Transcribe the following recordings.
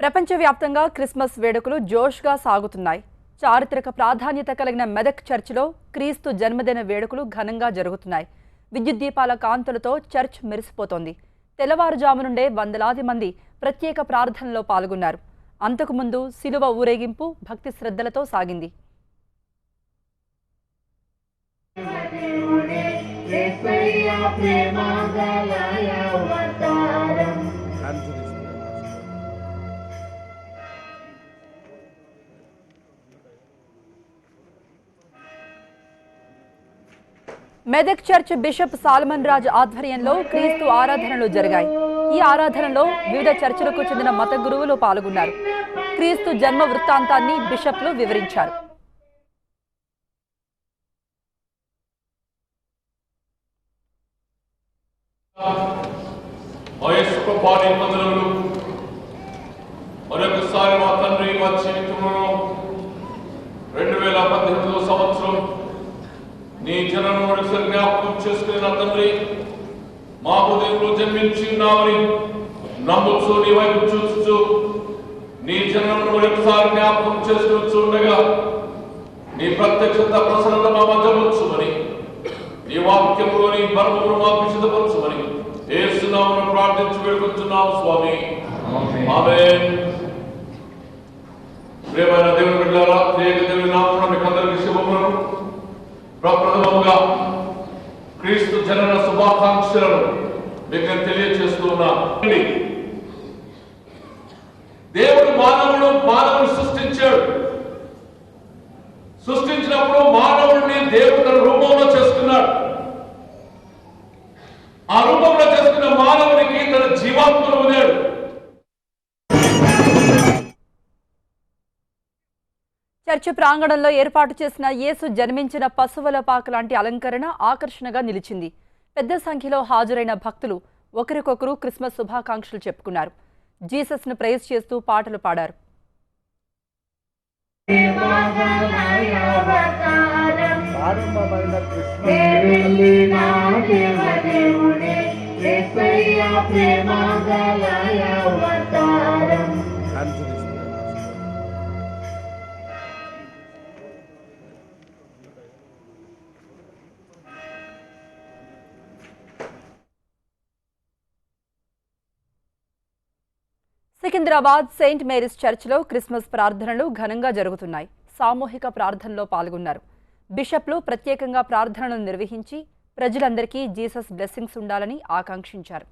ప్రపంచవ్యాప్తంగా క్రిస్మస్ వేడుకలు జోష్గా సాగుతున్నాయి. చారిత్రక ప్రాధాన్యత కలిగిన మెదక్ చర్చిలో క్రీస్తు జన్మదిన వేడుకలు ఘనంగా జరుగుతున్నాయి. విద్యుత్ దీపాల కాంతులతో చర్చ్ మెరిసిపోతోంది. తెల్లవారుజాము నుండే వందలాది మంది ప్రత్యేక ప్రార్థనలో పాల్గొన్నారు. అంతకుముందు శిలువ ఊరేగింపు భక్తి శ్రద్ధలతో సాగింది. Medak church bishop Solomon Raj ఆధ్వర్యంలో క్రీస్తు ఆరాధనలు జరిగాయి. ఈ ఆరాధనలో వివిధ చర్చిలకు చెందిన మత గురువులు పాల్గొన్నారు. క్రీస్తు జన్మ వృత్తాంతాన్ని బిషప్లు వివరించారు. మరొకసారి మా తండ్రి మా జీవితంలో 2018 సంవత్సరం నీ జనం మరొకసారి జ్ఞాపకం చేసుకుని నా తండ్రి మా హృదయంలో జన్మించి ఉన్నామని నమ్ముచు నీ వైపు చూస్తూ నీ జనం మరొకసారి జ్ఞాపకం చేసుకుని చూడగా నీ ప్రత్యక్షత ప్రసన్నత మా మధ్య ఉంచుమని నీ వాక్యంలోని మర్మమును మాకు విశదపరచుమని యేసునామమున ప్రార్థించి వేడుకుంటున్నాము స్వామి. ఆమేన్. ప్రియమైన దేవుని బిడ్డలారా, దేవుని నామమున మీకు అందరికీ శుభములను ప్రప్రథమంగా క్రీస్తు జనన శుభాకాంక్షలను మీకు తెలియజేస్తూ ఉన్నాను. దేవుడు మానవుని సృష్టించాడు. సృష్టించినప్పుడు మానవుడిని దేవుడు తన రూపంలో చేసుకున్నాడు. ఆ రూపంలో చేసుకున్న మానవునికి తన జీవాత్మను ఉన్నాడు. చర్చి ప్రాంగణంలో ఏర్పాటు చేసిన యేసు జన్మించిన పశువుల పాక లాంటి అలంకరణ ఆకర్షణగా నిలిచింది. పెద్ద సంఖ్యలో హాజరైన భక్తులు ఒకరికొకరు క్రిస్మస్ శుభాకాంక్షలు చెప్పుకున్నారు. జీసస్ ను ప్రైజ్ చేస్తూ పాటలు పాడారు. సికింద్రాబాద్ సెయింట్ మేరీస్ చర్చిలో క్రిస్మస్ ప్రార్థనలు ఘనంగా జరుగుతున్నాయి. సామూహిక ప్రార్థనలో పాల్గొన్నారు. బిషప్లు ప్రత్యేకంగా ప్రార్థనలు నిర్వహించి ప్రజలందరికీ జీసస్ బ్లెస్సింగ్స్ ఉండాలని ఆకాంక్షించారు.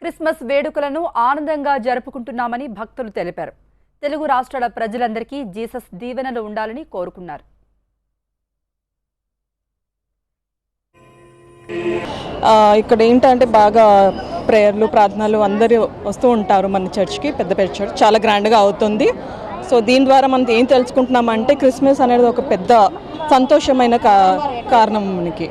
క్రిస్మస్ వేడుకలను ఆనందంగా జరుపుకుంటున్నామని భక్తులు తెలిపారు. తెలుగు రాష్ట్రాల ప్రజలందరికీ జీసస్ దీవెనలు ఉండాలని కోరుకున్నారు. ఇక్కడ ఏంటంటే బాగా ప్రేయర్లు ప్రార్థనలు అందరూ వస్తూ ఉంటారు. మన చర్చ్కి పెద్ద చర్చ్ చాలా గ్రాండ్గా అవుతుంది. సో దీని ద్వారా మనం ఏం తెలుసుకుంటున్నామంటే క్రిస్మస్ అనేది ఒక పెద్ద సంతోషమైన కారణం మనకి.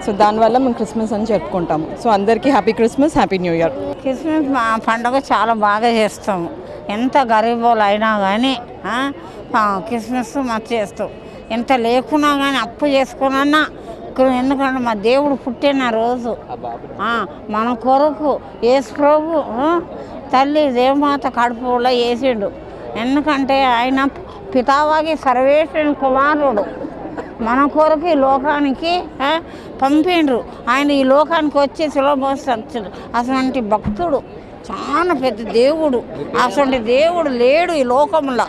సో దానివల్ల మనం క్రిస్మస్ అని జరుపుకుంటాము. సో అందరికీ happy Christmas, happy new year. Christmas మా పండుగ చాలా బాగా చేస్తాము. ఎంత గరీబోళ్ళు అయినా కానీ క్రిస్మస్ మనం చేస్తాం. ఎంత లేకున్నా కానీ అప్పు చేసుకున్నా, ఎందుకంటే మా దేవుడు పుట్టిన రోజు మన కొరకు యేసు ప్రభు తల్లి దేవమాత కడుపులో వేసిండు. ఎందుకంటే ఆయన పితావాగి సర్వేశ్వరుని కుమారుడు మన కొరకు ఈ లోకానికి పంపిండ్రు. ఆయన ఈ లోకానికి వచ్చి సులభోస్తాడు. అటువంటి భక్తుడు చాలా పెద్ద దేవుడు. అటువంటి దేవుడు లేడు ఈ లోకంలో.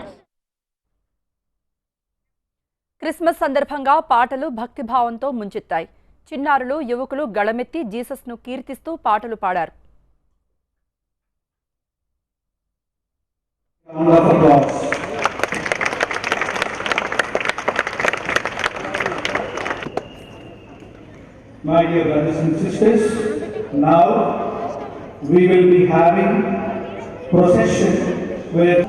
క్రిస్మస్ సందర్భంగా పాటలు భక్తిభావంతో ముంచెత్తాయి. చిన్నారులు యువకులు గళమెత్తి జీసస్ ను కీర్తిస్తూ పాటలు పాడారు. My dear brothers and sisters, now we will be having procession with